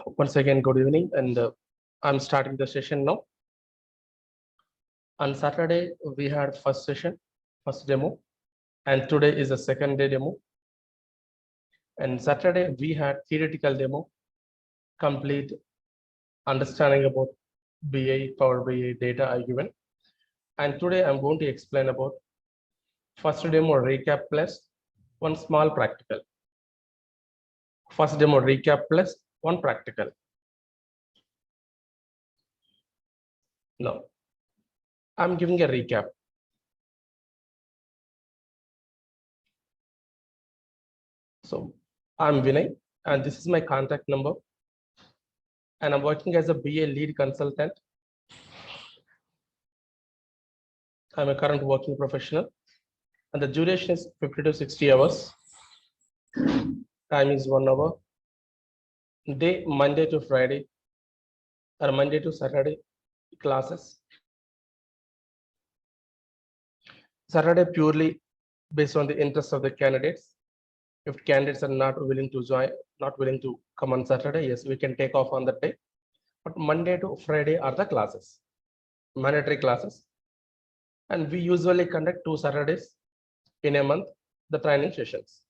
Once again, good evening, and I'm starting the session now. On Saturday, we had first session, first demo, and today is the second day demo. And Saturday, we had theoretical demo, complete understanding about BI, Power BI data I given. And today I'm going to explain about first demo recap plus one small practical. First demo recap plus one practical. Now, I'm giving a recap. So I'm Vinay, and this is my contact number. And I'm working as a BA lead consultant. I'm a current working professional, and the duration is 50 to 60 hours. Time is 1 hour. Day Monday to Friday or Monday to Saturday classes. Saturday purely based on the interest of the candidates. If candidates are not willing to join, not willing to come on Saturday, yes, we can take off on that day. But Monday to Friday are the classes, mandatory classes. And we usually conduct 2 Saturdays in a month, the training sessions.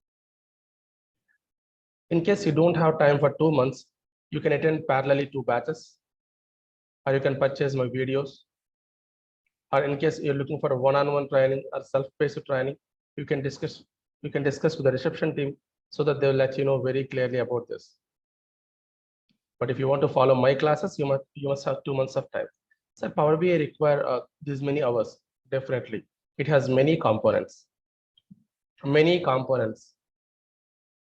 In case you don't have time for 2 months, you can attend parallelly 2 batches, or you can purchase my videos. Or in case you're looking for a one-on-one training or self-paced training, you can discuss with the reception team so that they will let you know very clearly about this. But if you want to follow my classes, you must have 2 months of time. So Power BI require these many hours, definitely. It has many components.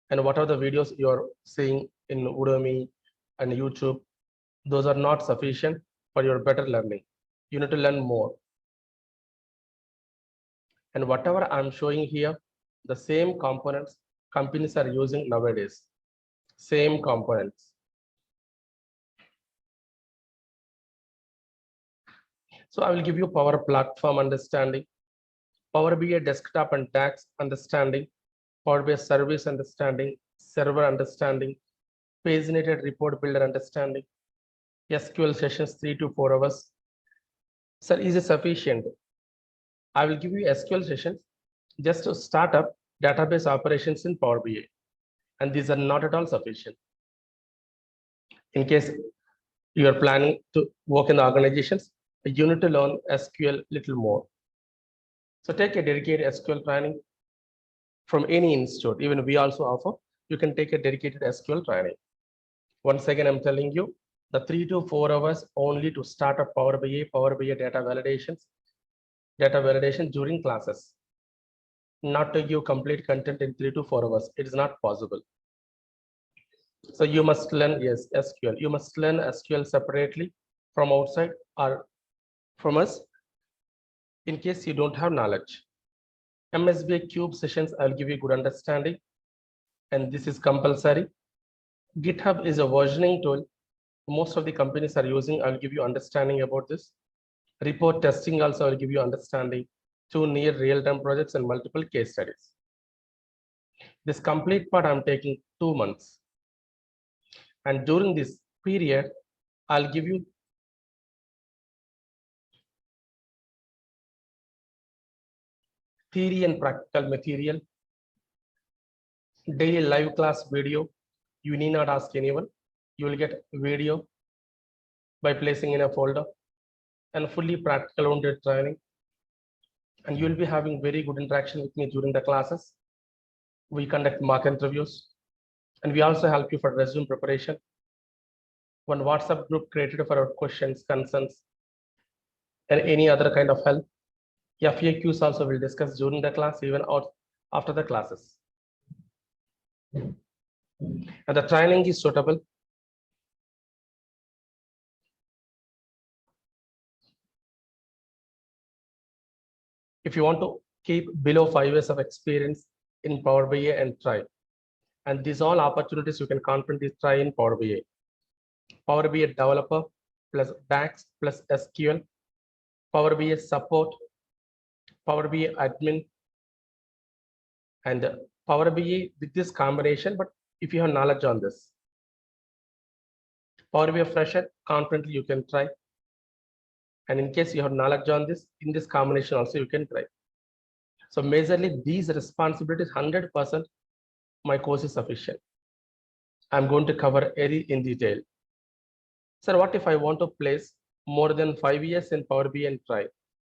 And what are the videos you're seeing in Udemy and YouTube? Those are not sufficient for your better learning. You need to learn more. And whatever I'm showing here, the same components companies are using nowadays. Same components. So I will give you Power Platform understanding, Power BI desktop and tax understanding, Power BI service understanding, server understanding, paginated report builder understanding, SQL sessions 3 to 4 hours. Sir, is it sufficient? I will give you SQL sessions just to start up database operations in Power BI. And these are not at all sufficient. In case you are planning to work in the organizations, you need to learn SQL little more. So take a dedicated SQL training from any institute. Even we also offer, you can take a dedicated SQL training. Once again, I'm telling you, the 3 to 4 hours only to start up Power BI data validation during classes. Not to give complete content in 3 to 4 hours. It is not possible. So you must learn, yes, SQL. You must learn SQL separately from outside or from us in case you don't have knowledge. MSBI Cube sessions, I'll give you good understanding. And this is compulsory. GitHub is a versioning tool. Most of the companies are using. I'll give you understanding about this. Report testing also, I'll give you understanding. 2 near real-time projects and multiple case studies. This complete part I'm taking 2 months. And during this period, I'll give you theory and practical material, daily live class video. You need not ask anyone. You will get video by placing in a folder, and fully practical oriented training. And you will be having very good interaction with me during the classes. We conduct mock interviews, and we also help you for resume preparation. One WhatsApp group created for our questions, concerns, and any other kind of help. FAQs also will discuss during the class, even out after the classes. And the training is suitable. If you want to keep below 5 years of experience in Power BI and try. And these all opportunities you can confidently try in Power BI. Power BI developer plus DAX plus SQL, Power BI support, Power BI admin, and Power BI with this combination. But if you have knowledge on this, Power BI fresher, confidently you can try. And in case you have knowledge on this, in this combination also you can try. So majorly these responsibilities, 100% my course is sufficient. I'm going to cover every in detail. Sir, what if I want to place more than 5 years in Power BI and try?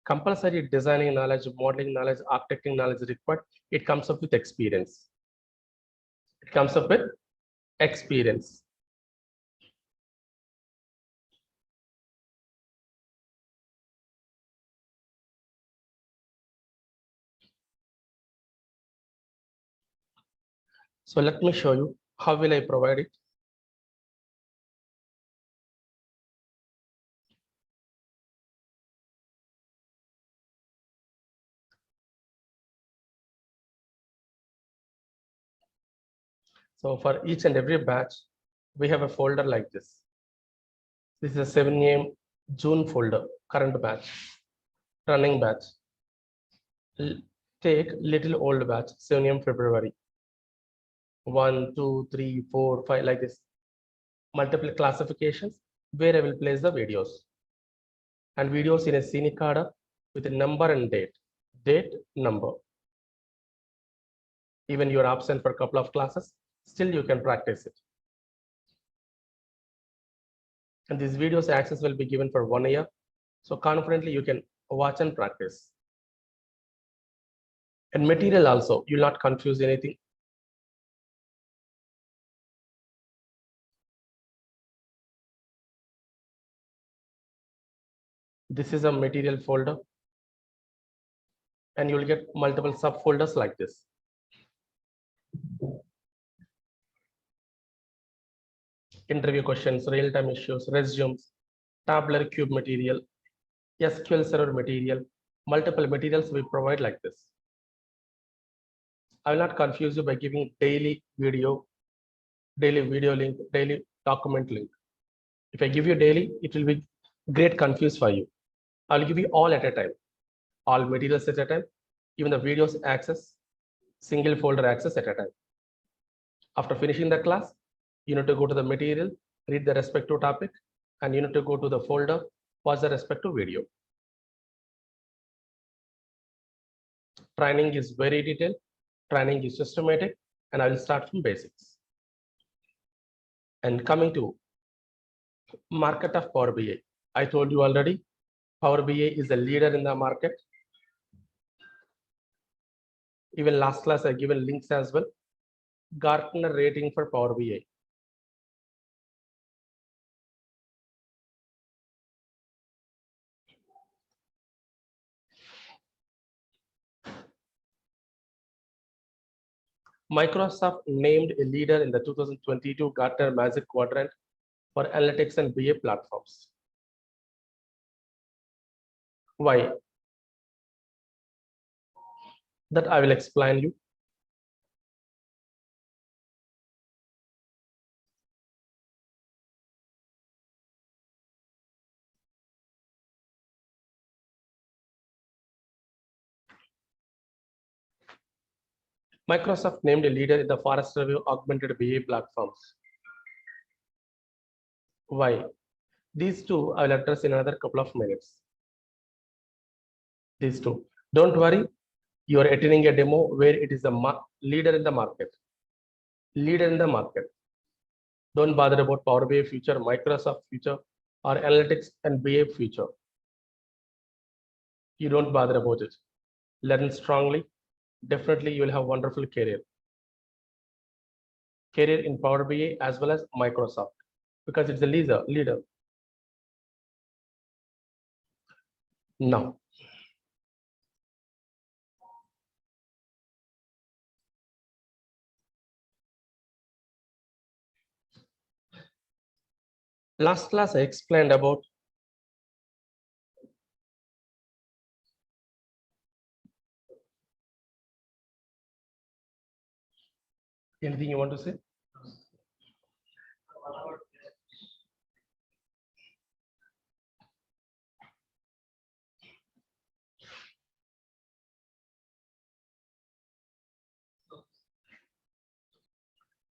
Compulsory designing knowledge, modeling knowledge, architecting knowledge required. It comes up with experience. It comes up with experience. So let me show you how will I provide it. So for each and every batch, we have a folder like this. This is a 7 a.m. June folder, current batch, running batch. Take little old batch, 7 a.m. February. 1, 2, 3, 4, 5, like this. Multiple classifications where I will place the videos. And videos in a scenic order with a number and date. Date, number. Even you are absent for a couple of classes, still you can practice it. And these videos access will be given for 1 year. So confidently you can watch and practice. And material also, you'll not confuse anything. This is a material folder. And you'll get multiple subfolders like this. Interview questions, real-time issues, resumes, tabular cube material, SQL Server material, multiple materials we provide like this. I will not confuse you by giving daily video link, daily document link. If I give you daily, it will be great confuse for you. I'll give you all at a time, all materials at a time, even the videos access, single folder access at a time. After finishing the class, you need to go to the material, read the respective topic, and you need to go to the folder, watch the respective video. Training is very detailed, training is systematic, and I will start from basics. And coming to market of Power BI, I told you already, Power BI is a leader in the market. Even last class, I given links as well. Gartner rating for Power BI. Microsoft named a leader in the 2022 Gartner Magic Quadrant for analytics and BA platforms. Why? That I will explain you. Microsoft named a leader in the Forrester Review augmented BA platforms. Why? These two I will address in another couple of minutes. These two. Don't worry, you are attending a demo where it is a leader in the market. Leader in the market. Don't bother about Power BI future, Microsoft future, or analytics and BA future. You don't bother about it. Learn strongly. Definitely you will have wonderful career. Career in Power BI as well as Microsoft because it's the leader. Now, last class I explained about anything you want to say?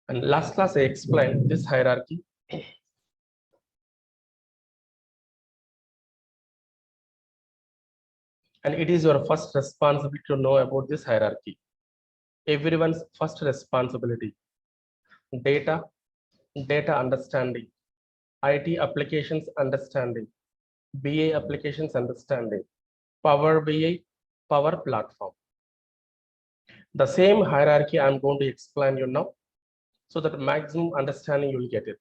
And last class I explained this hierarchy. And it is your first responsibility to know about this hierarchy. Everyone's first responsibility. Data, data understanding, IT applications understanding, BA applications understanding, Power BI, Power Platform. The same hierarchy I'm going to explain you now so that maximum understanding you will get it.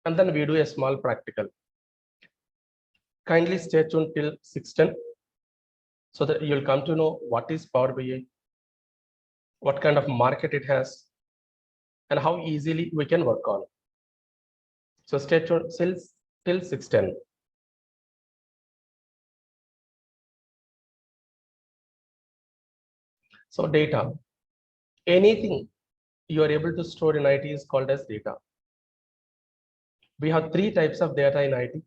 And then we do a small practical. Kindly stay tuned till 6:10 so that you'll come to know what is Power BI, what kind of market it has, and how easily we can work on. So stay tuned till 6:10. So data, anything you are able to store in IT is called as data. We have three types of data in IT,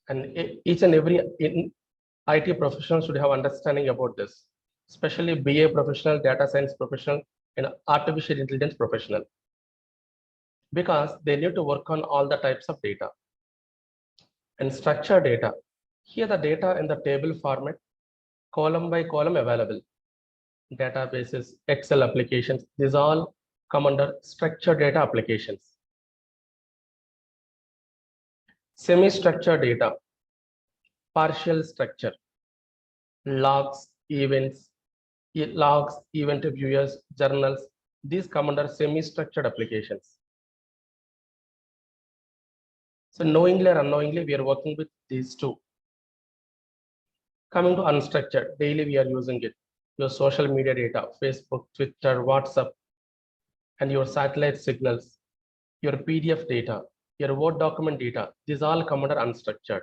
and each and every IT professional should have understanding about this, especially BA professional, data science professional, and artificial intelligence professional, because they need to work on all the types of data. And structured data, here the data in the table format, column by column available. Databases, Excel applications, these all come under structured data applications. Semi-structured data, partial structure, logs, events, event viewers, journals, these come under semi-structured applications. So knowingly or unknowingly, we are working with these two. Coming to unstructured, daily we are using it. Your social media data, Facebook, Twitter, WhatsApp, and your satellite signals, your PDF data, your Word document data, these all come under unstructured.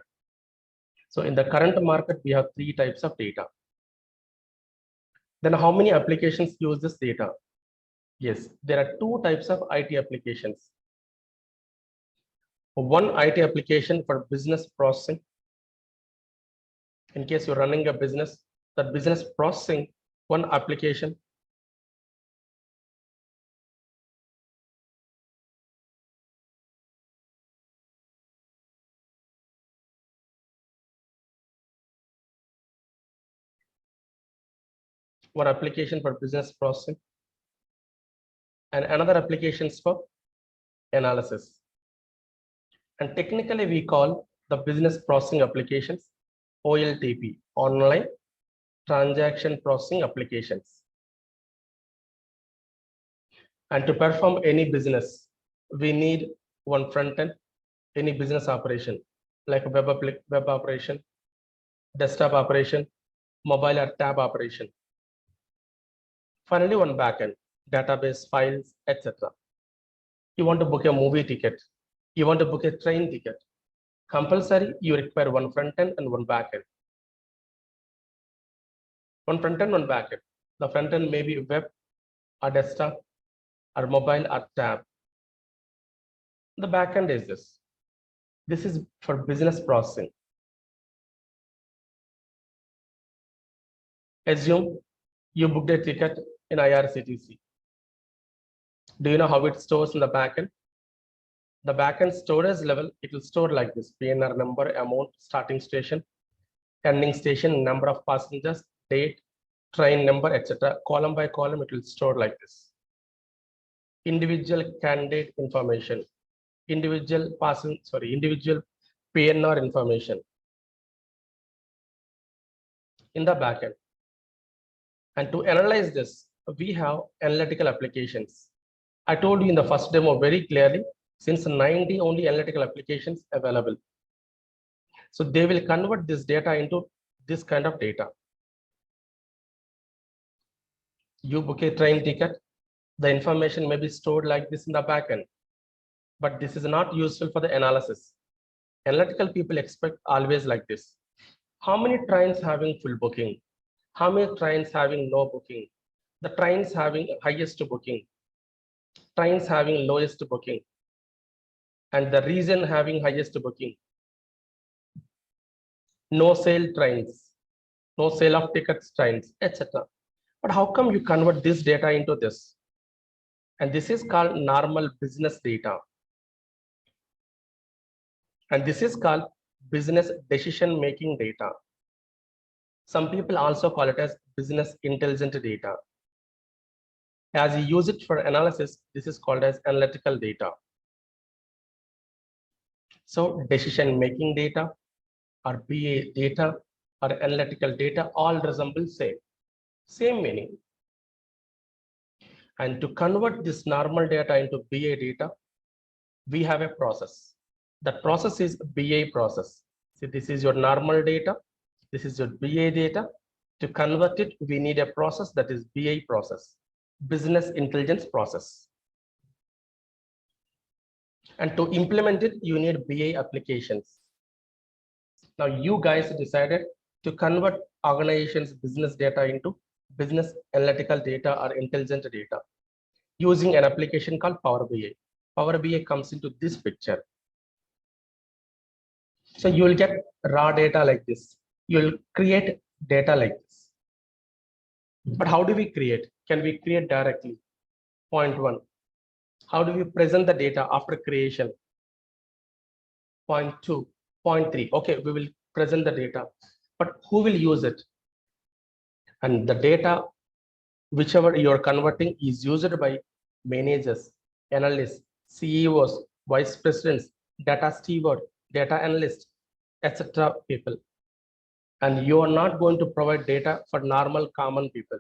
So in the current market, we have three types of data. Then how many applications use this data? Yes, there are two types of IT applications. One IT application for business processing. In case you're running a business, that business processing, one application. One application for business processing, and another applications for analysis. And technically we call the business processing applications OLTP, online transaction processing applications. And to perform any business, we need one front end, any business operation, like web operation, desktop operation, mobile or tab operation. Finally, one backend, database, files, etc. You want to book a movie ticket, you want to book a train ticket. Compulsory, you require one front end and one backend. One front end, one backend. The front end may be web or desktop or mobile or tab. The backend is this. This is for business processing. Assume you booked a ticket in IRCTC. Do you know how it stores in the backend? The backend storage level, it will store like this: PNR number, amount, starting station, ending station, number of passengers, date, train number, etc. Column by column, it will store like this. Individual candidate information, individual PNR information in the backend. And to analyze this, we have analytical applications. I told you in the first demo very clearly, since 90 only analytical applications available. So they will convert this data into this kind of data. You book a train ticket, the information may be stored like this in the backend, but this is not useful for the analysis. Analytical people expect always like this: how many trains having full booking, how many trains having no booking, the trains having highest booking, trains having lowest booking, and the reason having highest booking. No sale trains, no sale of tickets trains, etc. But how come you convert this data into this? And this is called normal business data. And this is called business decision making data. Some people also call it as business intelligent data. As you use it for analysis, this is called as analytical data. So decision-making data or BA data or analytical data all resemble same meaning. And to convert this normal data into BA data, we have a process. That process is BA process. See, this is your normal data. This is your BA data. To convert it, we need a process that is BA process, business intelligence process. And to implement it, you need BA applications. Now, you guys decided to convert organizations' business data into business analytical data or intelligent data using an application called Power BI. Power BI comes into this picture. So you will get raw data like this. You'll create data like this. But how do we create? Can we create directly? Point one. How do we present the data after creation? Point two. Point three. Okay, we will present the data, but who will use it? And the data, whichever you're converting, is used by managers, analysts, CEOs, vice presidents, data steward, data analysts, etc. people. And you are not going to provide data for normal common people.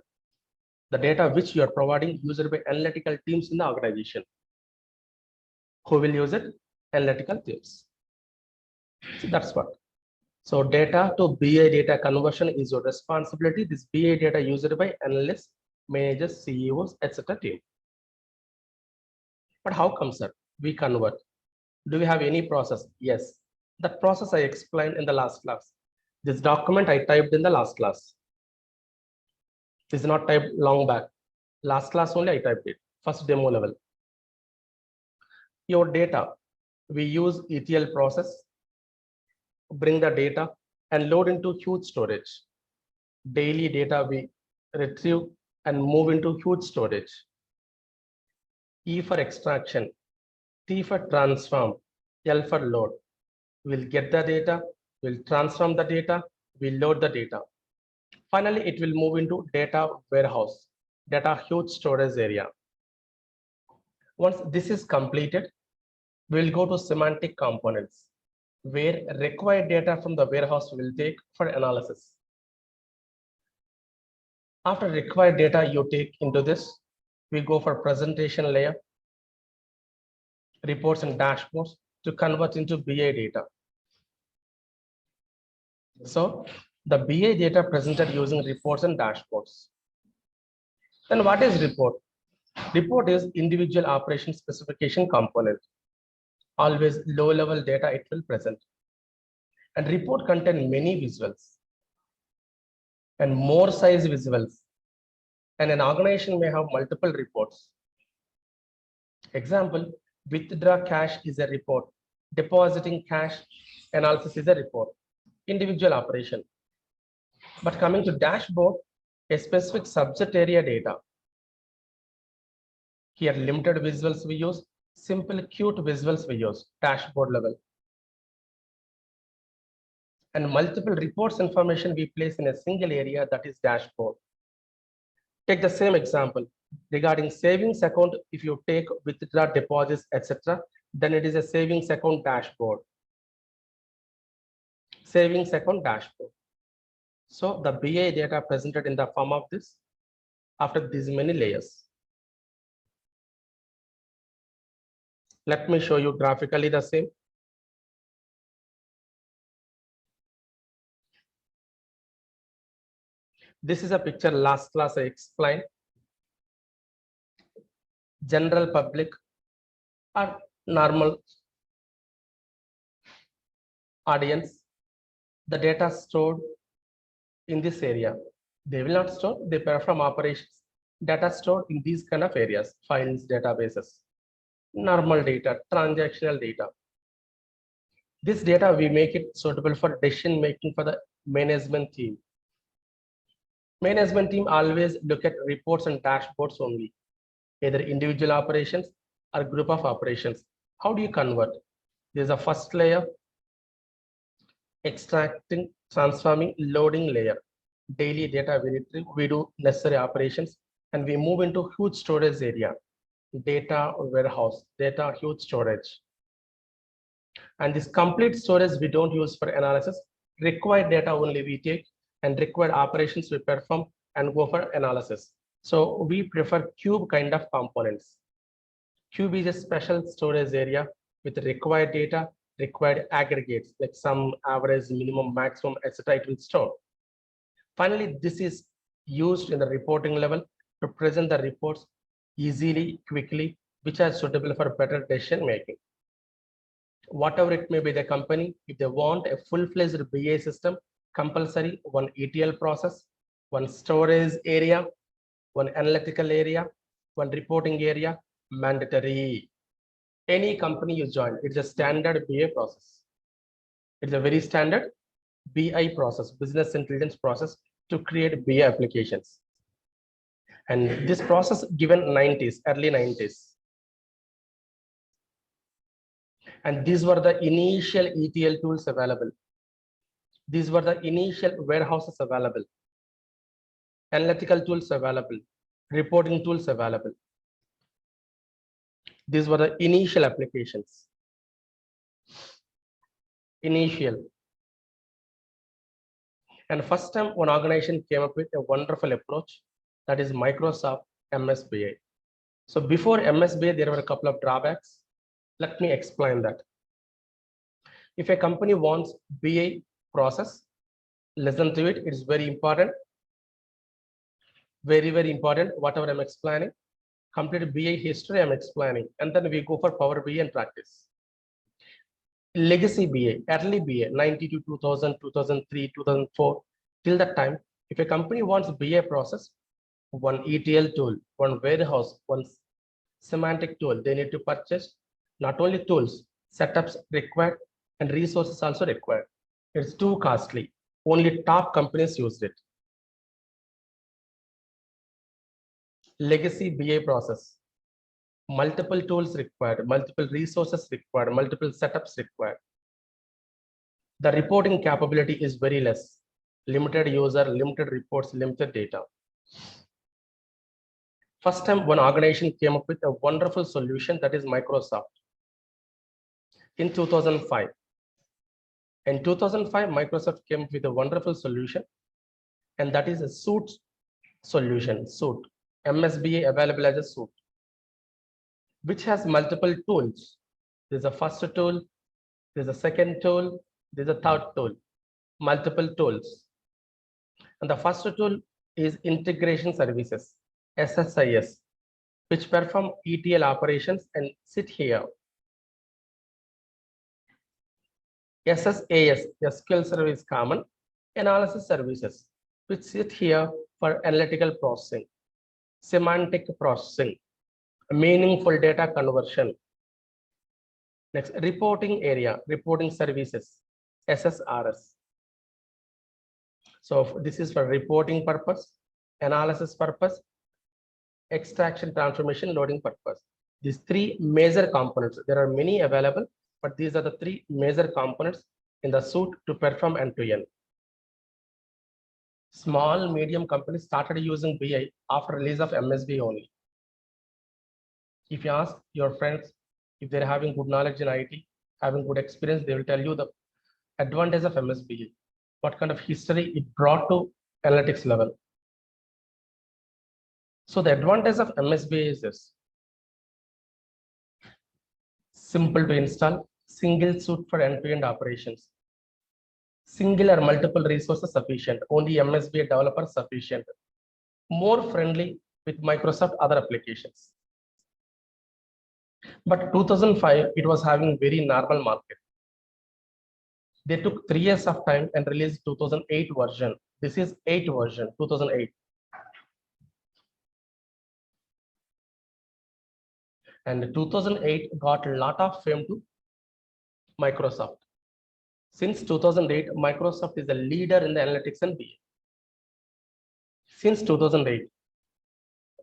The data which you are providing used by analytical teams in the organization. Who will use it? Analytical teams. So that's what. So data to BI data conversion is your responsibility. This BI data used by analysts, managers, CEOs, etc. team. But how come, sir? We convert. Do we have any process? Yes. That process I explained in the last class. This document I typed in the last class. This is not typed long back. Last class only I typed it. First demo level. Your data. We use ETL process. Bring the data and load into huge storage. Daily data we retrieve and move into huge storage. E for extraction, T for transform, L for load. We'll get the data, we'll transform the data, we'll load the data. Finally, it will move into data warehouse, data huge storage area. Once this is completed, we'll go to semantic components, where required data from the warehouse will take for analysis. After required data you take into this, we go for presentation layer, reports and dashboards to convert into BI data. So the BI data presented using reports and dashboards. Then what is report? Report is individual operation specification component. Always low level data it will present. And report contain many visuals and more size visuals. And an organization may have multiple reports. Example, withdraw cash is a report. Depositing cash analysis is a report. Individual operation. But coming to dashboard, a specific subject area data. Here limited visuals we use, simple cute visuals we use, dashboard level. And multiple reports information we place in a single area, that is dashboard. Take the same example regarding savings account. If you take withdraw deposits, etc., then it is a savings account dashboard. Savings account dashboard. So the BI data presented in the form of this after these many layers. Let me show you graphically the same. This is a picture last class I explained. General public or normal audience, the data stored in this area. They will not store, they perform operations. Data stored in these kind of areas, files, databases, normal data, transactional data. This data, we make it suitable for decision making for the management team. Management team always look at reports and dashboards only, either individual operations or group of operations. How do you convert? There's a first layer, extracting, transforming, loading layer. daily data we retrieve, we do necessary operations, and we move into huge storage area, data warehouse, data huge storage. And this complete storage we don't use for analysis. Required data only we take, and required operations we perform and go for analysis. So we prefer cube kind of components. Cube is a special storage area with required data, required aggregates, like sum, average, minimum, maximum, etc. It will store. Finally, this is used in the reporting level to present the reports easily, quickly, which are suitable for better decision making. Whatever it may be the company, if they want a full-fledged BA system, compulsory one ETL process, one storage area, one analytical area, one reporting area, mandatory. Any company you join, it's a standard BA process. It's a very standard BI process, business intelligence process, to create BI applications. And this process given 90s, early 90s. And these were the initial ETL tools available. These were the initial warehouses available, analytical tools available, reporting tools available. These were the initial applications. Initial. And first time one organization came up with a wonderful approach, that is Microsoft MSBA. So before MSBA, there were a couple of drawbacks. Let me explain that. If a company wants BA process, listen to it. It's very important. Very, very important. Whatever I'm explaining, complete BA history I'm explaining. And then we go for Power BI and practice. Legacy BA, early BA, 92, 2000, 2003, 2004, till that time, if a company wants BA process, one ETL tool, one warehouse, one semantic tool, they need to purchase not only tools, setups required, and resources also required. It's too costly. Only top companies used it. Legacy BA process. Multiple tools required, multiple resources required, multiple setups required. The reporting capability is very less. Limited user, limited reports, limited data. First time one organization came up with a wonderful solution, that is Microsoft. In 2005. In 2005, Microsoft came up with a wonderful solution, and that is a suite solution, suite. MSBA available as a suite, which has multiple tools. There's a first tool, there's a second tool, there's a third tool, multiple tools. And the first tool is integration services, SSIS, which perform ETL operations and sit here. SSAS, SQL Service Common Analysis Services, which sit here for analytical processing, semantic processing, meaningful data conversion. Next, reporting area, reporting services, SSRS. So this is for reporting purpose, analysis purpose, extraction, transformation, loading purpose. These three major components. There are many available, but these are the three major components in the suite to perform end-to-end. Small, medium companies started using BI after release of MSB only. If you ask your friends if they're having good knowledge in IT, having good experience, they will tell you the advantage of MSB, what kind of history it brought to analytics level. So the advantage of MSB is this: simple to install, single suite for end-to-end operations, single or multiple resources sufficient, only MSB developer sufficient, more friendly with Microsoft other applications. But 2005, it was having very normal market. They took 3 years of time and released 2008 version. This is 8 version, 2008. And 2008 got a lot of fame to Microsoft. Since 2008, Microsoft is a leader in the analytics and BI. Since 2008.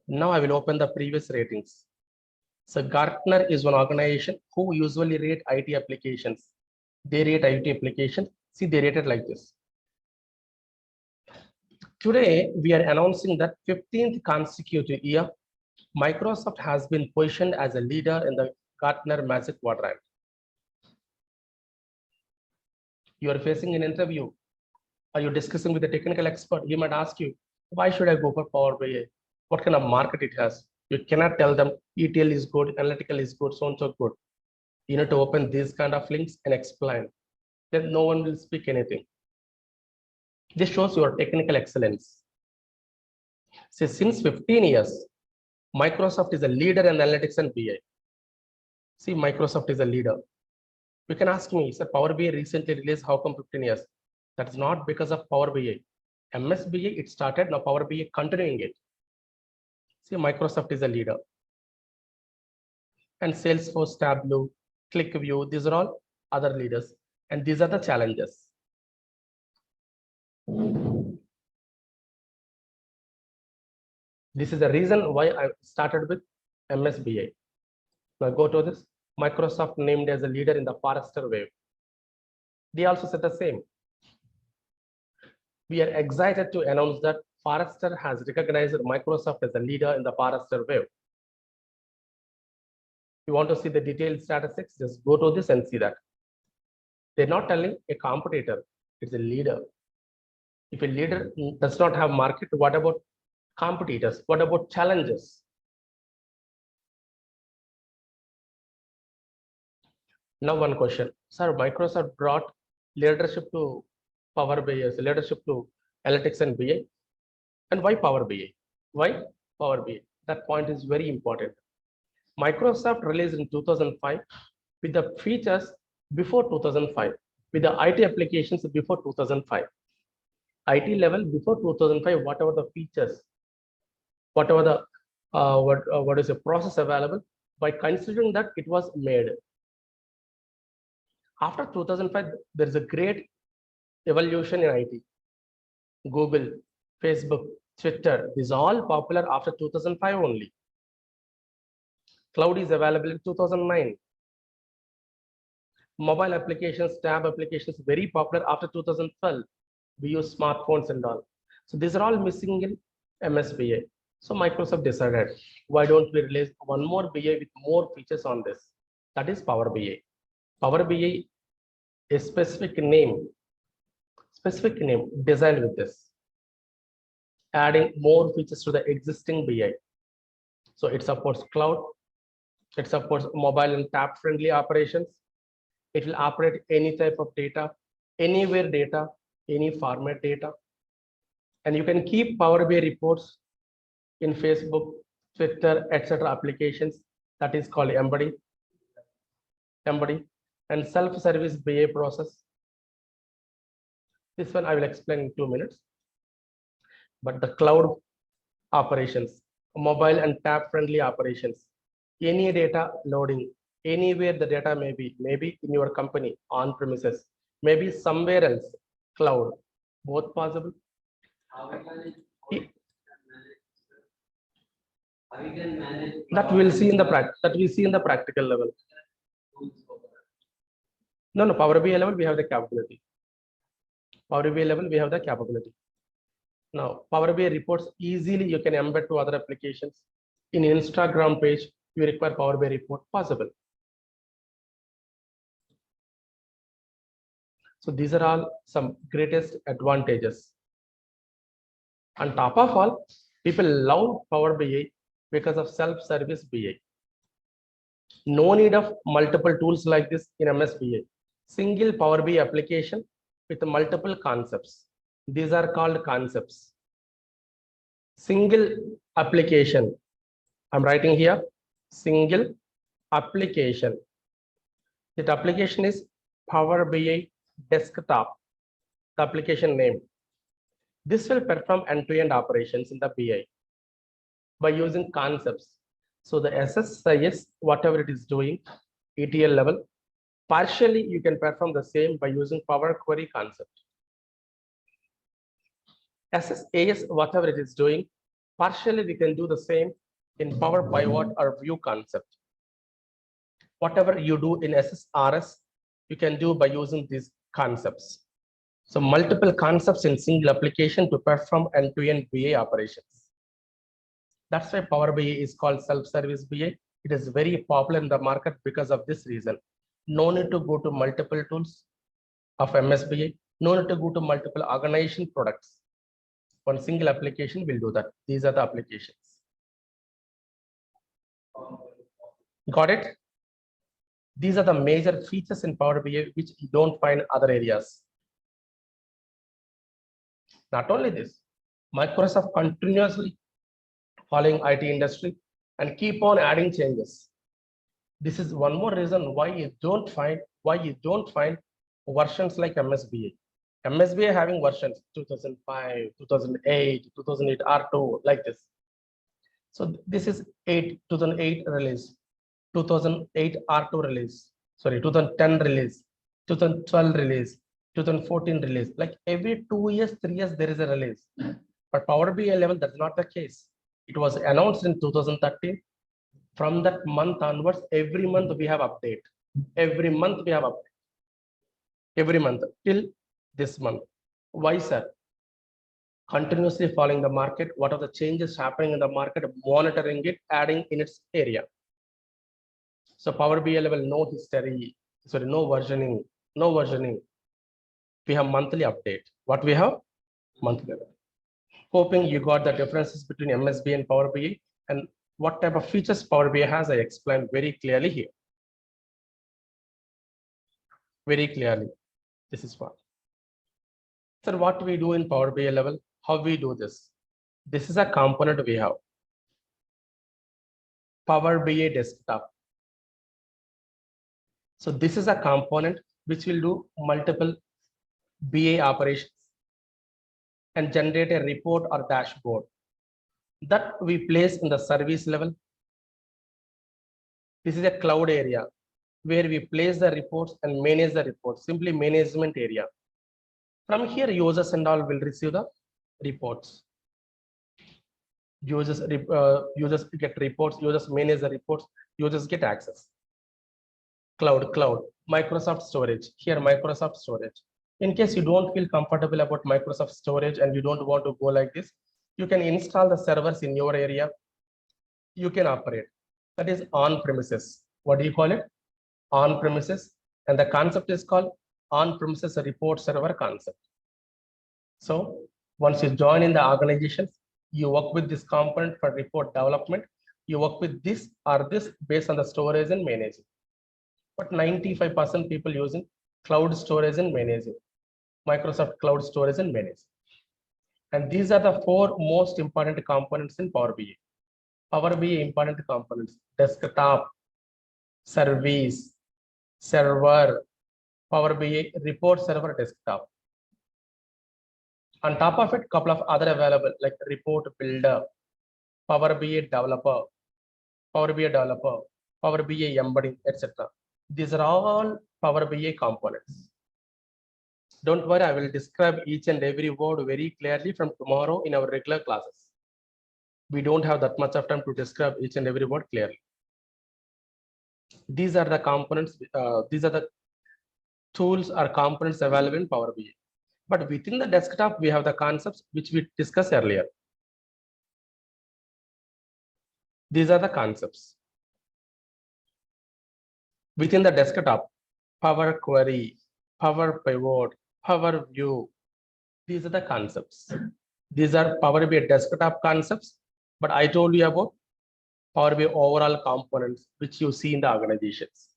Now I will open the previous ratings. So Gartner is one organization who usually rate IT applications. They rate IT applications. See, they rate it like this. Today, we are announcing that 15th consecutive year, Microsoft has been positioned as a leader in the Gartner Magic Quadrant. You are facing an interview, or you're discussing with a technical expert, he might ask you, why should I go for Power BI? What kind of market it has? You cannot tell them ETL is good, analytical is good, so and so good. You need to open these kind of links and explain. Then no one will speak anything. This shows your technical excellence. See, since 15 years, Microsoft is a leader in analytics and BI. See, Microsoft is a leader. You can ask me, sir, Power BI recently released, how come 15 years? That's not because of Power BI. MS BI, it started, now Power BI continuing it. See, Microsoft is a leader. And Salesforce, Tableau, ClickView, these are all other leaders. And these are the challenges. This is the reason why I started with MS BI. Now go to this. Microsoft named as a leader in the Forrester Wave. They also said the same. We are excited to announce that Forrester has recognized Microsoft as a leader in the Forrester Wave. If you want to see the detailed statistics, just go to this and see that. They're not telling a competitor, it's a leader. If a leader does not have market, what about competitors? What about challenges? Now one question, sir, Microsoft brought leadership to Power BI, leadership to analytics and BI. And why Power BI? Why Power BI? That point is very important. Microsoft released in 2005 with the features before 2005, with the IT applications before 2005. IT level before 2005, whatever the features, whatever the what is the process available, by considering that it was made. After 2005, there is a great evolution in IT. Google, Facebook, Twitter, these are all popular after 2005 only. Cloud is available in 2009. Mobile applications, tab applications, very popular after 2012. We use smartphones and all. So these are all missing in MSBA. So Microsoft decided, why don't we release one more BA with more features on this? That is Power BI. Power BI, a specific name designed with this, adding more features to the existing BI. So it supports cloud, it supports mobile and tab friendly operations. It will operate any type of data, anywhere data, any format data. And you can keep Power BI reports in Facebook, Twitter, etc. applications. That is called embedding. And self-service BA process. This one I will explain in 2 minutes. But the cloud operations, mobile and tab friendly operations, any data loading, anywhere the data may be, maybe in your company on premises, maybe somewhere else, cloud, both possible. That we'll see in the practical level. No, Power BI level we have the capability. Power BI level we have the capability. Now Power BI reports easily you can embed to other applications. In Instagram page, you require Power BI report, possible. So these are all some greatest advantages. On top of all, people love Power BI because of self-service BI. No need of multiple tools like this in MS BI. Single Power BI application with multiple concepts. These are called concepts. Single application. I'm writing here, single application. That application is Power BI Desktop, the application name. This will perform end-to-end operations in the BI by using concepts. So the SSIS, whatever it is doing, ETL level, partially you can perform the same by using Power Query concept. SSAS, whatever it is doing, partially we can do the same in Power Pivot or View concept. Whatever you do in SSRS, you can do by using these concepts. So multiple concepts in single application to perform end-to-end BA operations. That's why Power BI is called self-service BA. It is very popular in the market because of this reason. No need to go to multiple tools of MSBA. No need to go to multiple organization products. One single application will do that. These are the applications. Got it? These are the major features in Power BI which you don't find in other areas. Not only this, Microsoft continuously following IT industry and keep on adding changes. This is one more reason why you don't find versions like MSBA. MSBA having versions 2005, 2008, 2008 R2 like this. So this is 2008 release, 2008 R2 release, sorry, 2010 release, 2012 release, 2014 release. Like every 2 years, 3 years, there is a release. But Power BI level, that's not the case. It was announced in 2013. From that month onwards, every month we have update. Every month we have update. Every month till this month. Why, sir? Continuously following the market, what are the changes happening in the market, monitoring it, adding in its area. So Power BI level, no history, sorry, no versioning, no versioning. We have monthly update. What we have? Monthly level. Hoping you got the differences between MSB and Power BI and what type of features Power BI has, I explained very clearly here. Very clearly. This is what. So what we do in Power BI level, how we do this? This is a component we have. Power BI desktop. So this is a component which will do multiple BA operations and generate a report or dashboard that we place in the service level. This is a cloud area where we place the reports and manage the reports, simply management area. From here, users and all will receive the reports. Users get reports, users manage the reports, users get access. Cloud, Microsoft storage. Here, Microsoft storage. In case you don't feel comfortable about Microsoft storage and you don't want to go like this, you can install the servers in your area. You can operate. That is on premises. What do you call it? On premises. And the concept is called on premises report server concept. So once you join in the organization, you work with this component for report development. You work with this or this based on the storage and managing. But 95% people using cloud storage and managing, Microsoft cloud storage and managing. And these are the 4 most important components in Power BI. Power BI important components: desktop, service, server, Power BI report server, desktop. On top of it, couple of other available like report builder, Power BI developer, Power BI embedding, etc. These are all Power BI components. Don't worry, I will describe each and every word very clearly from tomorrow in our regular classes. We don't have that much of time to describe each and every word clearly. These are the components, these are the tools or components available in Power BI. But within the desktop, we have the concepts which we discussed earlier. These are the concepts. Within the desktop, Power Query, Power Pivot, Power View. These are the concepts. These are Power BI desktop concepts, but I told you about Power BI overall components which you see in the organizations.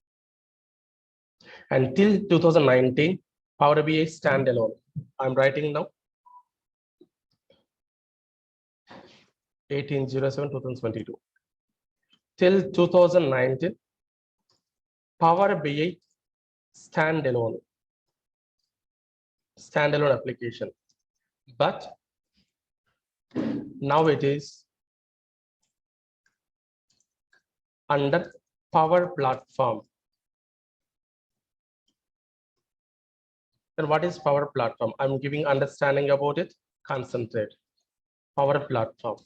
Until 2019, Power BI standalone. I'm writing now. 18/07/2022. Till 2019, Power BI standalone application. But now it is under Power Platform. Then what is Power Platform? I'm giving understanding about it. Concentrate. Power Platform.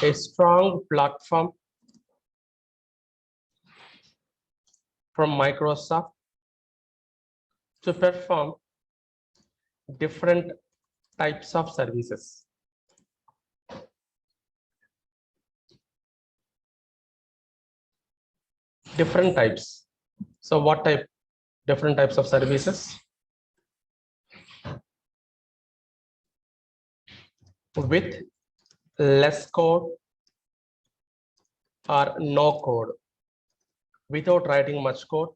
A strong platform from Microsoft to perform different types of services. Different types. So what type? Different types of services with less code or no code. Without writing much code,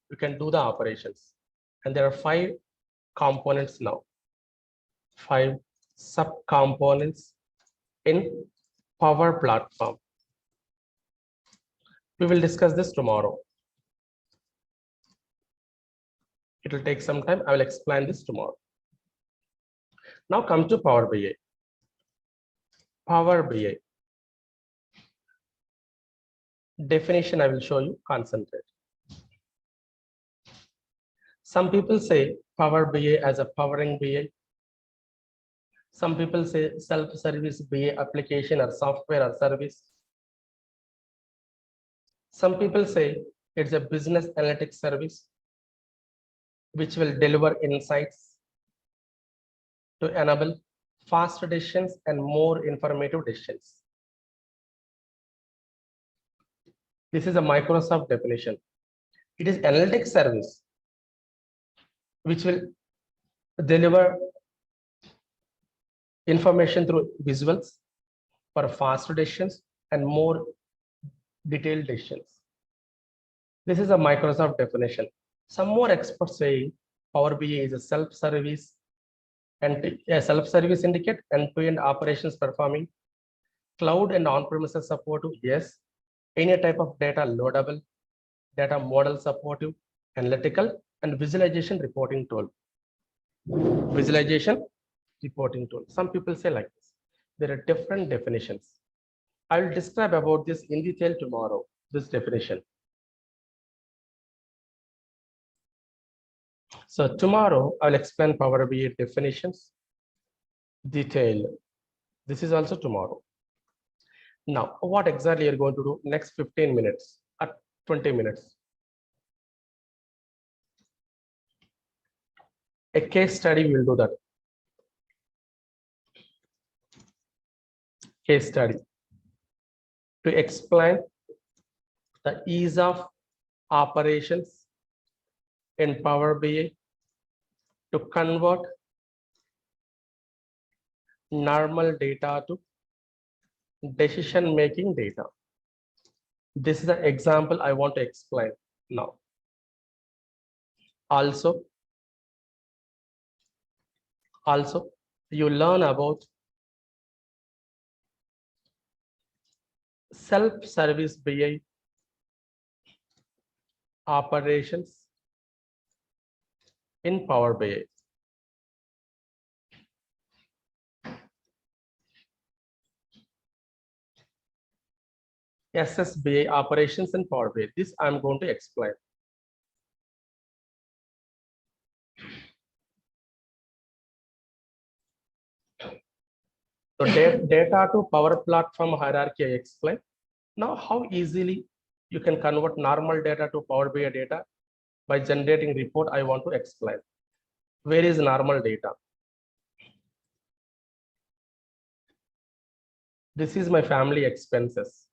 you can do the operations. And there are 5 components now. 5 subcomponents in Power Platform. We will discuss this tomorrow. It will take some time. I will explain this tomorrow. Now come to Power BI. Power BI. Definition I will show you, concentrate. Some people say Power BI as a powering BI. Some people say self-service BI application or software or service. Some people say it's a business analytics service which will deliver insights to enable faster decisions and more informative decisions. This is a Microsoft definition. It is analytics service which will deliver information through visuals for faster decisions and more detailed decisions. This is a Microsoft definition. Some more experts say Power BI is a self-service and a self-service indicate end-to-end operations performing cloud and on-premises supportive. Yes, any type of data loadable, data model supportive, analytical and visualization reporting tool. Visualization reporting tool. Some people say like this. There are different definitions. I will describe about this in detail tomorrow, this definition. So tomorrow I will explain Power BI definitions, detail. This is also tomorrow. Now, what exactly you're going to do next 15 minutes or 20 minutes? A case study, we will do that. Case study to explain the ease of operations in Power BI to convert normal data to decision-making data. This is the example I want to explain now. Also, you learn about self-service BI operations in Power BI. SSBI operations in Power BI. This I'm going to explain. So data to Power Platform hierarchy I explained. Now how easily you can convert normal data to Power BI data by generating report I want to explain. Where is normal data? This is my family expenses.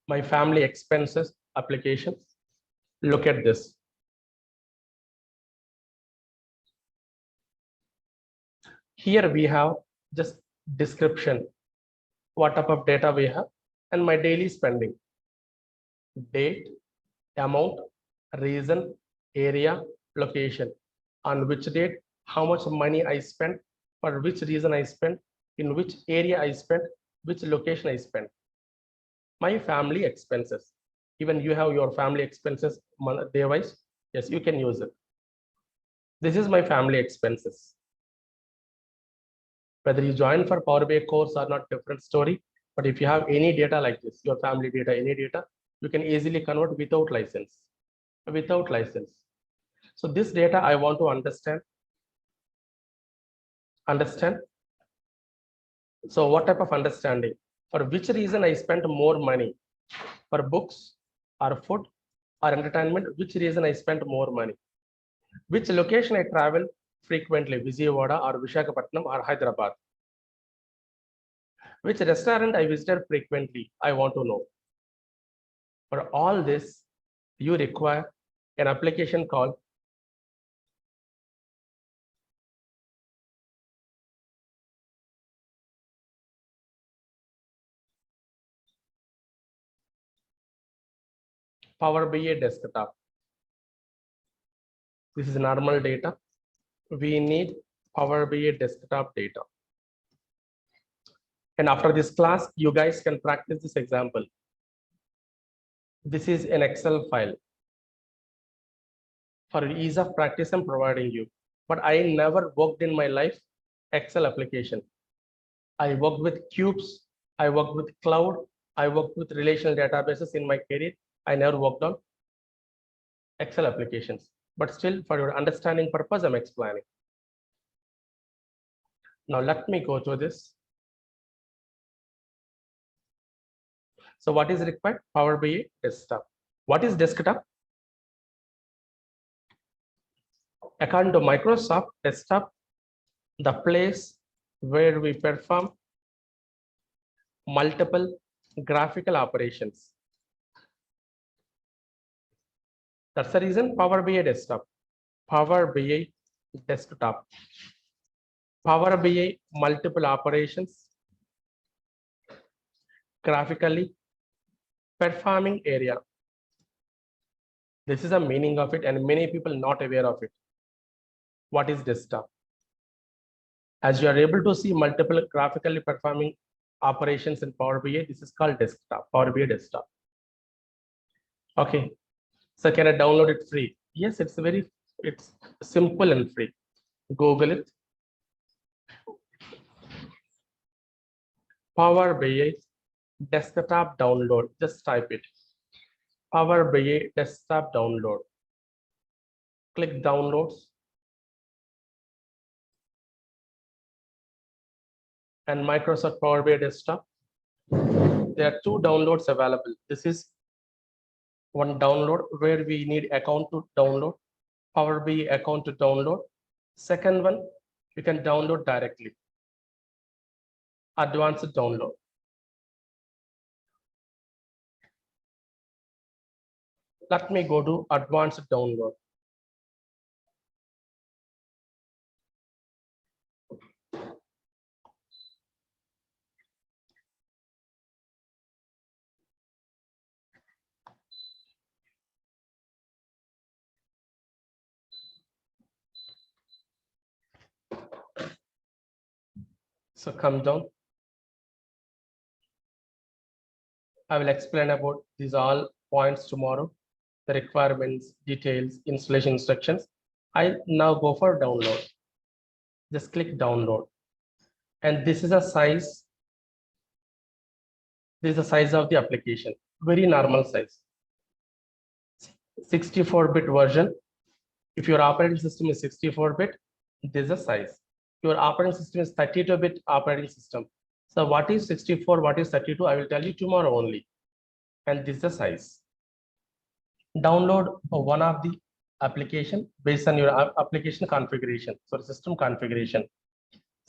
My family expenses applications. Look at this. Here we have just description, what type of data we have, and my daily spending. Date, amount, reason, area, location. On which date, how much money I spent, for which reason I spent, in which area I spent, which location I spent. My family expenses. Even you have your family expenses day wise. Yes, you can use it. This is my family expenses. Whether you join for Power BI course or not, different story. But if you have any data like this, your family data, any data, you can easily convert without license. Without license. So this data I want to understand. So what type of understanding? For which reason I spent more money? For books or food or entertainment, which reason I spent more money? Which location I travel frequently, Vijayawada or Vishakhapatnam or Hyderabad? Which restaurant I visited frequently, I want to know. For all this, you require an application called Power BI Desktop. This is normal data. We need Power BI Desktop data. And after this class, you guys can practice this example. This is an Excel file. For ease of practice, I'm providing you. But I never worked in my life Excel application. I worked with cubes. I worked with cloud. I worked with relational databases in my career. I never worked on Excel applications. But still, for your understanding purpose, I'm explaining. Now, let me go to this. So what is required? Power BI Desktop. What is desktop? According to Microsoft, desktop, the place where we perform multiple graphical operations. That's the reason Power BI Desktop. Power BI Desktop. Power BI multiple operations, graphically performing area. This is the meaning of it, and many people not aware of it. What is desktop? As you are able to see multiple graphically performing operations in Power BI, this is called desktop, Power BI Desktop. Okay, so can I download it free? Yes, it's simple and free. Google it. Power BI Desktop download. Just type it. Power BI Desktop download. Click downloads. And Microsoft Power BI Desktop. There are two downloads available. This is one download where we need account to download, Power BI account to download. Second one, you can download directly. Advanced download. Let me go to advanced download. So come down. I will explain about these all points tomorrow, the requirements, details, installation instructions. I now go for download. Just click download. And this is a size. This is the size of the application. Very normal size. 64-bit version. If your operating system is 64-bit, this is the size. Your operating system is 32-bit operating system. So what is 64, what is 32? I will tell you tomorrow only. And this is the size. Download one of the application based on your application configuration. So system configuration.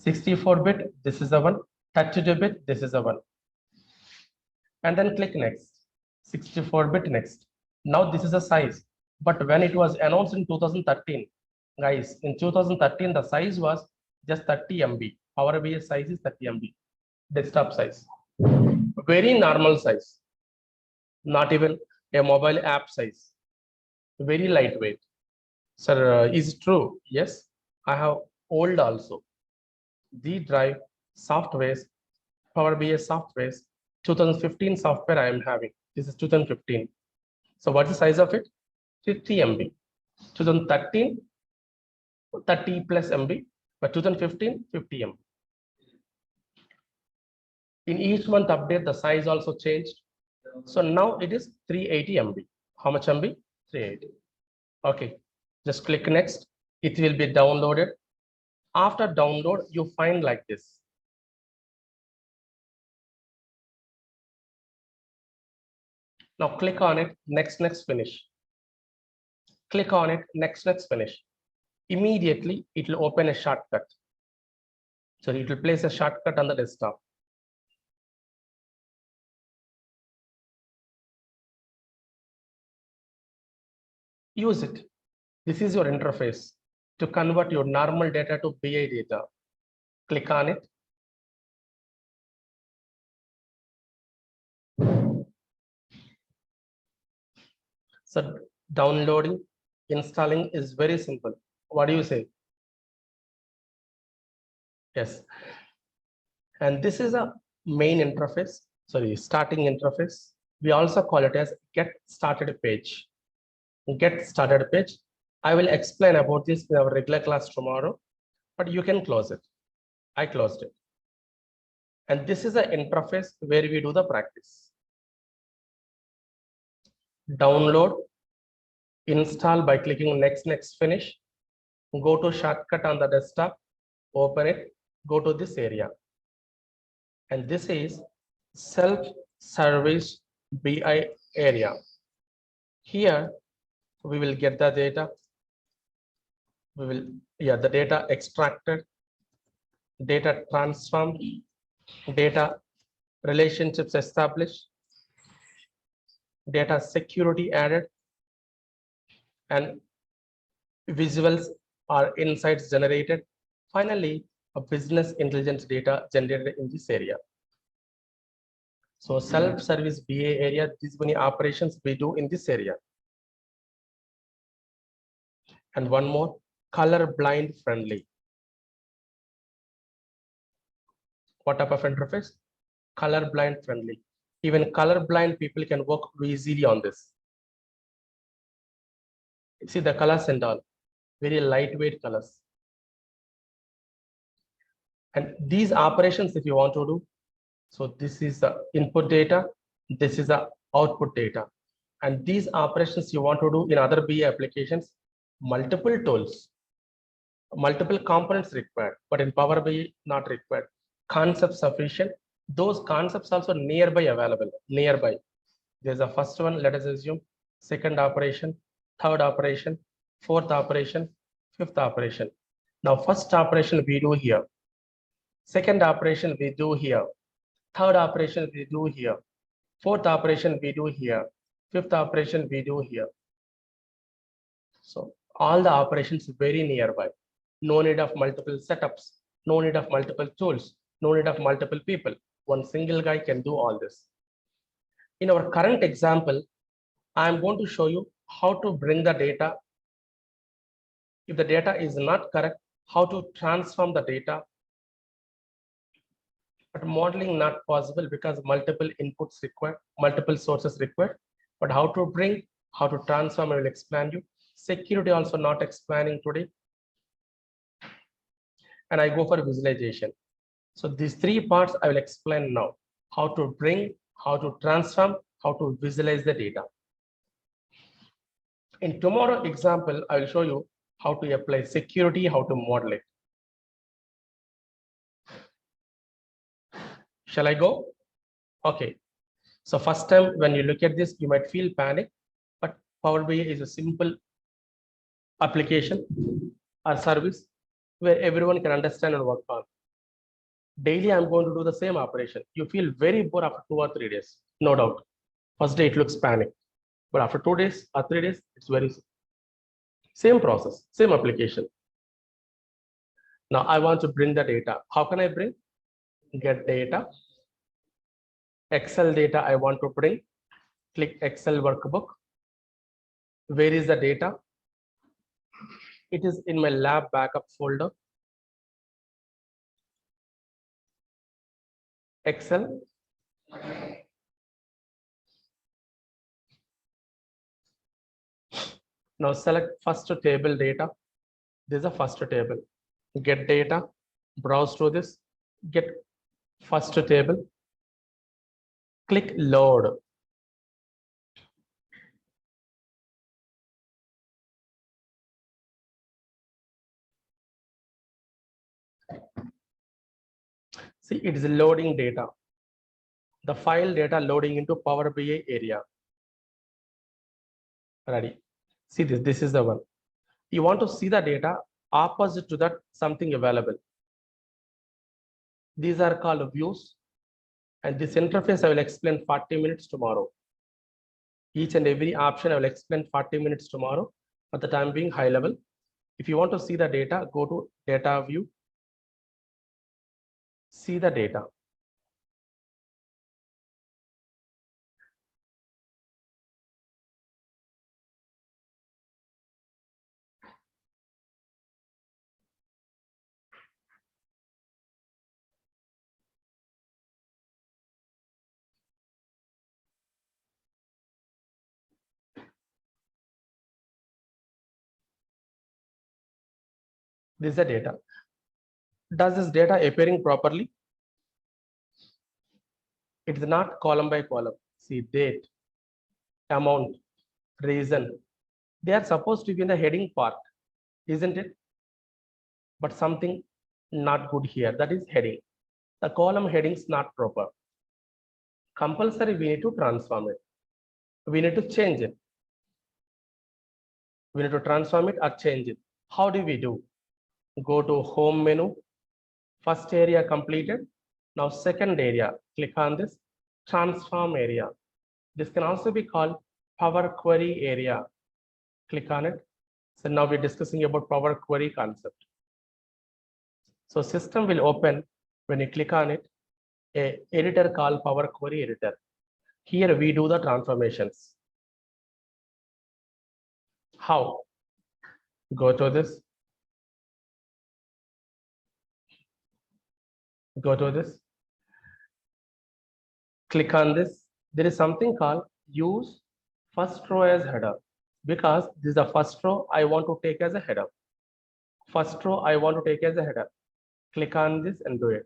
64-bit, this is the one. 32-bit, this is the one. And then click next. 64-bit next. Now this is the size. But when it was announced in 2013, guys, in 2013, the size was just 30 MB. Power BI size is 30 MB. Desktop size. Very normal size. Not even a mobile app size. Very lightweight. Sir, is it true? Yes, I have old also. The drive softwares, Power BI softwares, 2015 software I am having. This is 2015. So what's the size of it? 50 MB. 2013, 30 plus MB, but 2015, 50 MB. In each month update, the size also changed. So now it is 380 MB. How much MB? 380. Okay, just click next. It will be downloaded. After download, you find like this. Now click on it, next, finish. Click on it, next, finish. Immediately, it will open a shortcut. So it will place a shortcut on the desktop. Use it. This is your interface to convert your normal data to BI data. Click on it. So downloading, installing is very simple. What do you say? Yes. And this is a main interface, starting interface. We also call it as get started page. Get started page. I will explain about this in our regular class tomorrow, but you can close it. I closed it. And this is an interface where we do the practice. Download, install by clicking next, finish. Go to shortcut on the desktop, open it, go to this area. And this is self-service BI area. Here we will get the data. The data extracted, data transformed, data relationships established, data security added, and visuals or insights generated. Finally, a business intelligence data generated in this area. So self-service BA area, these many operations we do in this area. And one more, color blind friendly. What type of interface? Color blind friendly. Even color blind people can work easily on this. See the colors and all, very lightweight colors. And these operations, if you want to do, so this is the input data, this is the output data. And these operations you want to do in other BI applications, multiple tools, multiple components required, but in Power BI not required. Concepts sufficient. Those concepts also nearby available, nearby. There's a first one, let us assume, second operation, third operation, fourth operation, fifth operation. Now, first operation we do here. Second operation we do here. Third operation we do here. Fourth operation we do here. Fifth operation we do here. So all the operations very nearby. No need of multiple setups. No need of multiple tools. No need of multiple people. One single guy can do all this. In our current example, I'm going to show you how to bring the data. If the data is not correct, how to transform the data. But modeling not possible because multiple inputs required, multiple sources required. But how to bring, how to transform, I will explain you. Security also not explaining today. And I go for visualization. So these three parts I will explain now. How to bring, how to transform, how to visualize the data. In tomorrow example, I will show you how to apply security, how to model it. Shall I go? Okay. So first time when you look at this, you might feel panic, but Power BI is a simple application or service where everyone can understand and work on. Daily, I'm going to do the same operation. You feel very bored after 2 or 3 days, no doubt. First day, it looks panic. But after 2 days or 3 days, it's very same process, same application. Now, I want to bring the data. How can I bring? Get data. Excel data I want to bring. Click Excel workbook. Where is the data? It is in my lab backup folder. Excel. Now select first table data. This is a first table. Get data, browse through this, get first table, click load. See, it is loading data. The file data loading into Power BI area. Ready? See this. This is the one. You want to see the data opposite to that something available. These are called views. And this interface I will explain 40 minutes tomorrow. Each and every option I will explain 40 minutes tomorrow. At the time being high level. If you want to see the data, go to data view. See the data. This is the data. Does this data appearing properly? It is not column by column. See date, amount, reason. They are supposed to be in the heading part, isn't it? But something not good here. That is heading. The column heading is not proper. Compulsory, we need to transform it. We need to change it. We need to transform it or change it. How do we do? Go to home menu. First area completed. Now second area, click on this transform area. This can also be called Power Query area. Click on it. So now we're discussing about Power Query concept. So system will open when you click on it, a editor called Power Query editor. Here we do the transformations. How? Go to this. Go to this. Click on this. There is something called use first row as header, because this is the first row I want to take as a header. First row I want to take as a header. Click on this and do it.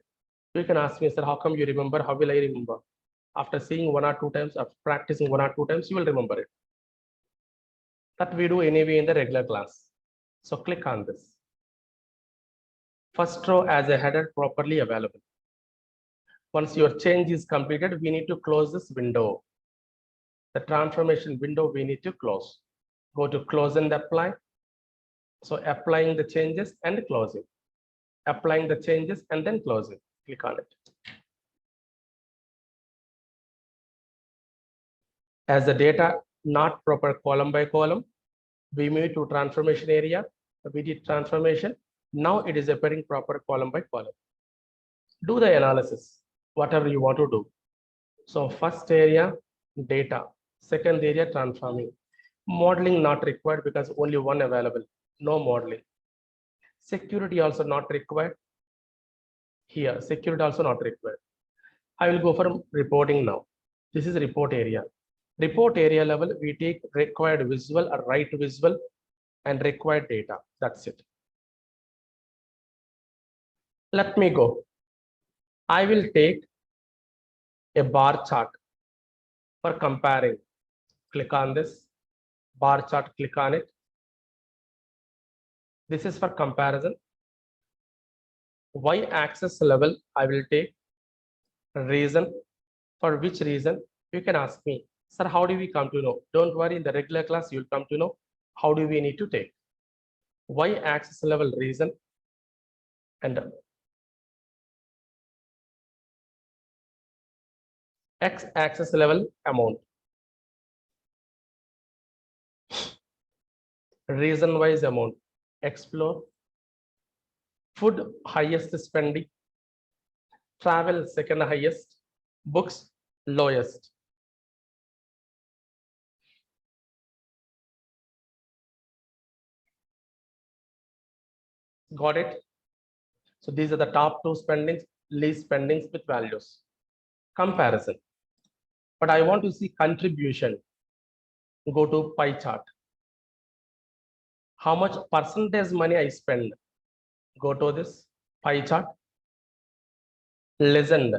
You can ask me, sir, how come you remember? How will I remember? After seeing one or two times, after practicing one or two times, you will remember it. That we do anyway in the regular class. So click on this. First row as a header properly available. Once your change is completed, we need to close this window. The transformation window we need to close. Go to close and apply. So applying the changes and closing. Applying the changes and then closing. Click on it. As the data not proper column by column, we move to transformation area. We did transformation. Now it is appearing proper column by column. Do the analysis, whatever you want to do. So first area, data. Second area, transforming. Modeling not required because only one available. No modeling. Security also not required. Here, security also not required. I will go for reporting now. This is report area. Report area level, we take required visual or write visual and required data. That's it. Let me go. I will take a bar chart for comparing. Click on this bar chart, click on it. This is for comparison. Y-axis level, I will take reason. For which reason? You can ask me, sir, how do we come to know? Don't worry, in the regular class, you'll come to know how do we need to take. Y-axis level reason and X-axis level amount. Reason-wise amount. Explore. Food highest spending. Travel second highest. Books lowest. Got it? So these are the top two spendings, least spendings with values. Comparison. But I want to see contribution. Go to pie chart. How much percentage money I spend? Go to this pie chart. Lessened,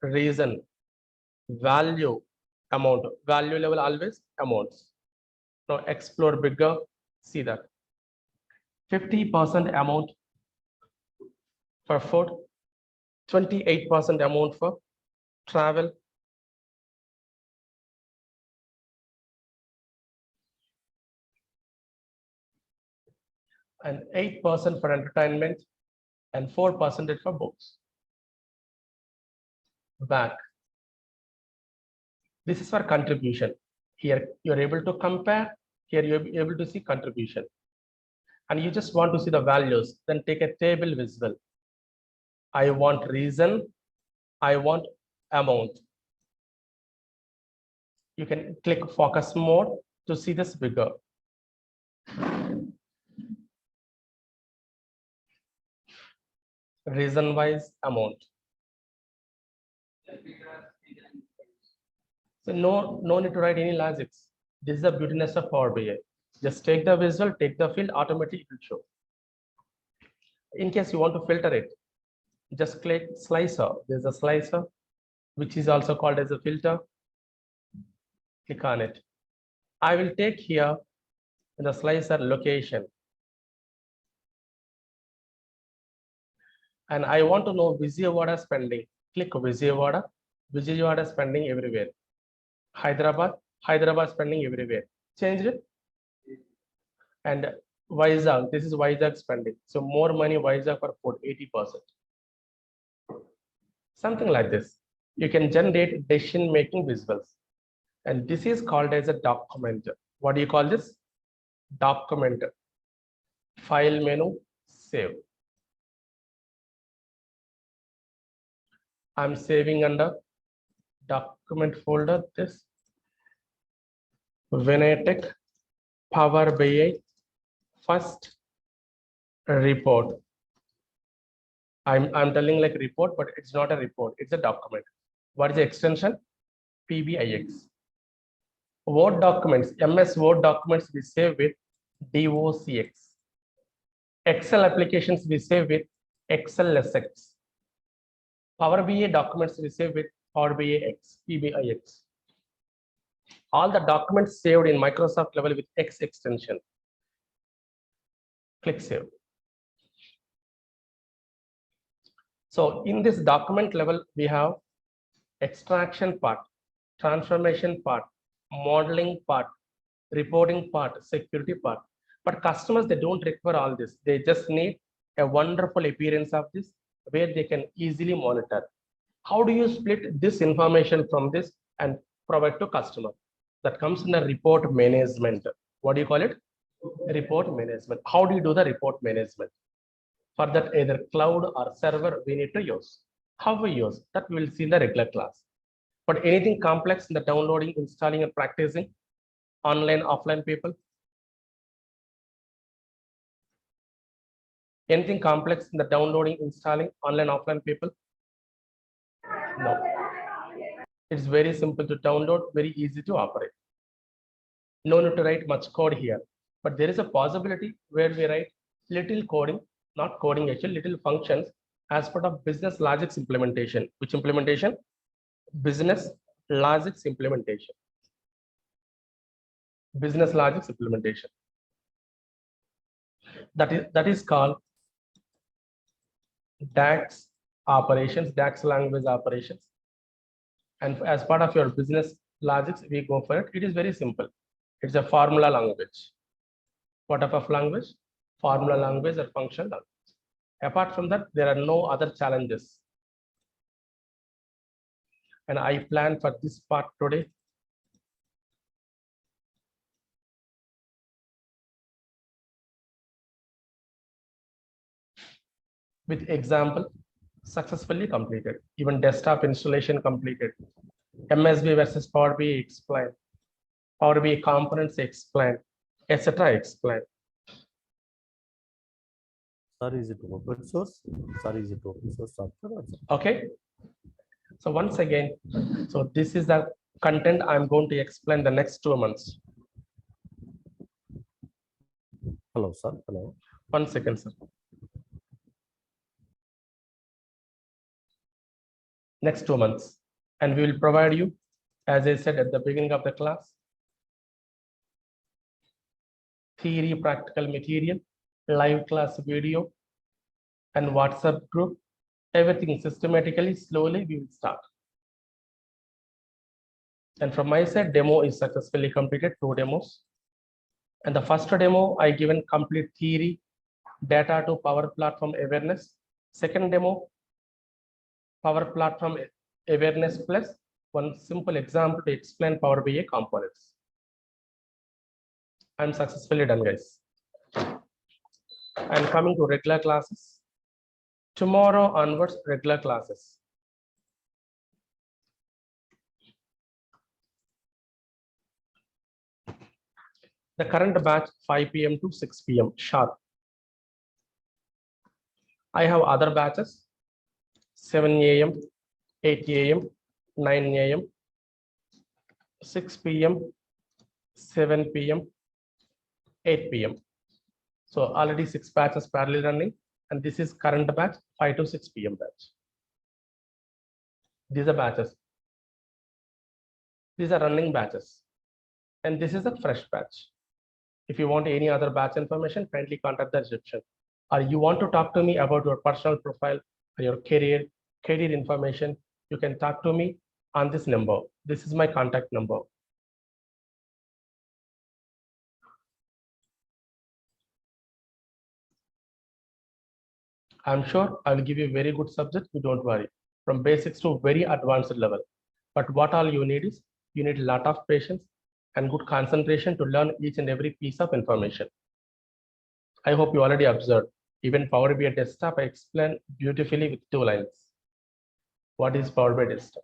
reason, value, amount. Value level always amounts. Now explore bigger. See that 50% amount for food, 28% amount for travel, and 8% for entertainment, and 4% for books. Back. This is for contribution. Here you're able to compare. Here you're able to see contribution. And you just want to see the values. Then take a table visual. I want reason. I want amount. You can click focus mode to see this bigger. Reason wise amount. So no need to write any logics. This is the beautiness of Power BI. Just take the visual, take the field, automatically it will show. In case you want to filter it, just click slicer. There's a slicer, which is also called as a filter. Click on it. I will take here in the slicer location. And I want to know Vijayawada spending. Click Vijayawada. Vijayawada spending everywhere. Hyderabad spending everywhere. Change it. And Vizag, this is Vizag spending. So more money Vizag for food, 80%. Something like this. You can generate decision-making visuals. And this is called as a document. What do you call this? Document. File menu, save. I'm saving under document folder this. Vinay Tech Power BI first report. I'm telling like report, but it's not a report, it's a document. What is the extension? PBIX. Word documents, MS Word documents we save with DOCX. Excel applications we save with XLSX. Power BI documents we save with Power BI X, PBIX. All the documents saved in Microsoft level with X extension. Click save. So in this document level, we have extraction part, transformation part, modeling part, reporting part, security part. But customers, they don't require all this. They just need a wonderful appearance of this where they can easily monitor. How do you split this information from this and provide to customer? That comes in the report management. What do you call it? Report management. How do you do the report management? For that, either cloud or server we need to use. How we use that we will see in the regular class. But anything complex in the downloading, installing, and practicing, online, offline people? Anything complex in the downloading, installing, online, offline people? No. It's very simple to download, very easy to operate. No need to write much code here. But there is a possibility where we write little coding, not coding actually, little functions as part of business logics implementation. Which implementation? Business logics implementation. Business logics implementation. That is called DAX operations, DAX language operations. And as part of your business logics, we go for it. It is very simple. It's a formula language. What type of language? Formula language or functional language. Apart from that, there are no other challenges. And I plan for this part today. With example, successfully completed. Even desktop installation completed. MSB versus Power BI explained. Power BI components explained, etc. explained. Sir, is it open source? Sir, is it open source software? Okay. So once again, so this is the content I'm going to explain the next 2 months. Hello, sir. Hello. 1 second, sir. Next 2 months. And we will provide you, as I said at the beginning of the class, theory, practical material, live class video, and WhatsApp group. Everything systematically, slowly we will start. And from my side, demo is successfully completed, 2 demos. And the first demo, I given complete theory, data to Power Platform awareness. Second demo, Power Platform awareness plus one simple example to explain Power BI components. I'm successfully done, guys. I'm coming to regular classes. Tomorrow onwards, regular classes. The current batch 5 p.m. to 6 p.m. sharp. I have other batches 7 a.m., 8 a.m., 9 a.m., 6 p.m., 7 p.m., 8 p.m. So already 6 batches parallel running, and this is current batch 5 to 6 p.m. batch. These are batches. These are running batches, and this is a fresh batch. If you want any other batch information, kindly contact the reception. Or you want to talk to me about your personal profile or your career information, you can talk to me on this number. This is my contact number. I'm sure I will give you a very good subject, you don't worry, from basics to very advanced level. But what all you need is, you need a lot of patience and good concentration to learn each and every piece of information. I hope you already observed, even Power BI desktop I explained beautifully with 2 lines. What is Power BI desktop?